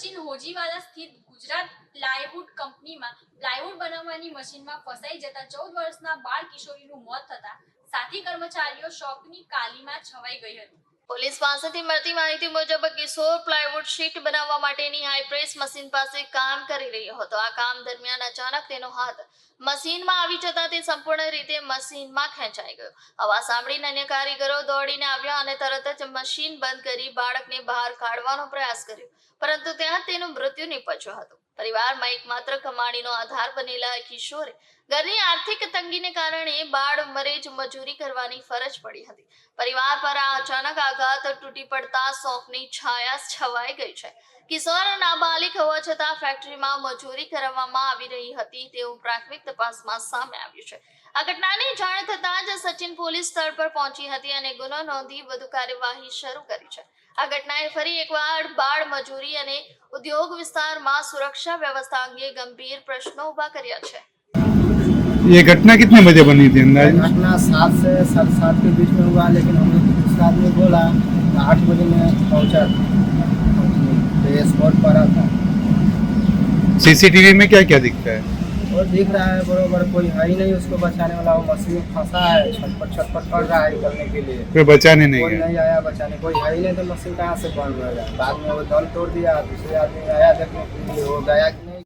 સચિન હોજીવાલા સ્થિત ગુજરાત પ્લાયવુડ કંપનીમાં પ્લાયવુડ બનાવવાની મશીનમાં ફસાઈ જતા 14 વર્ષના બાળ કિશોરીનું મોત થતા સાથી કર્મચારીઓ શોકની કાલીમાં છવાઈ ગઈ હતી। પોલીસ પાસેથી મળતી માહિતી મુજબ કિશોર પ્લાયવુડ શીટ બનાવવા માટેની હાઈ પ્રેસ મશીન પાસે કામ કરી રહ્યો હતો। આ કામ દરમિયાન અચાનક તેનો હાથ મશીનમાં આવી જતા તે સંપૂર્ણ રીતે મશીનમાં ખેંચાઈ ગયો। અવાજ સાંભળીને અન્ય કારીગરો દોડીને આવ્યા અને તરત જ મશીન બંધ કરી બાળકને બહાર કાઢવાનો પ્રયાસ કર્યો, પરંતુ ત્યાં તેનું મૃત્યુ નિપજ્યું હતું। પરિવારમાં એકમાત્ર કમાણીનો આધાર બનેલા કિશોરે ઘરની આર્થિક તંગીને કારણે બાળ ઉંમરે જ મજૂરી કરવાની ફરજ પડી હતી। પરિવાર પર આ અચાનક આઘાત તૂટી પડતા શોકની છાયા છવાઈ ગઈ છે। કિશોર નાબાલિગ હોવા છતાં ફેક્ટરીમાં મજૂરી કરવામાં આવી રહી હતી તેવું પ્રાથમિક તપાસમાં સામે આવ્યું છે। આ ઘટનાની જાણ થતાં જ સચિન પોલીસ સ્થળ પર પહોંચી હતી અને ગુનો નોંધી વધુ કાર્યવાહી શરૂ કરી છે। આ ઘટનાએ ફરી એકવાર બાળ મજૂરી અને ઉદ્યોગ વિસ્તારમાં સુરક્ષા व्यवस्था अंगे गंभीर प्रश्नों उभा કર્યા છે। ये घटना कितने बजे बनी थी अंदाज? घटना 7 से 7:30 के बीच में हुआ, लेकिन हम लोग दूसरा आदमी बोला 8 बजे में पहुंचा तो ये स्पॉट पर था। सीसीटीवी में क्या क्या दिखता है? और दिख रहा है बरोबर कोई है ही नहीं उसको बचाने वाला। वो मशीन में फंसा है, छटपट कर रहा है निकलने के लिए, कोई बचाने नहीं कोई गया? नहीं आया बचाने, कोई है ही नहीं तो मशीन कहाँ से बंद रहेगा। बाद में वो दम तोड़ दिया, दूसरे आदमी आया देखने के लिए, वो गया कि नहीं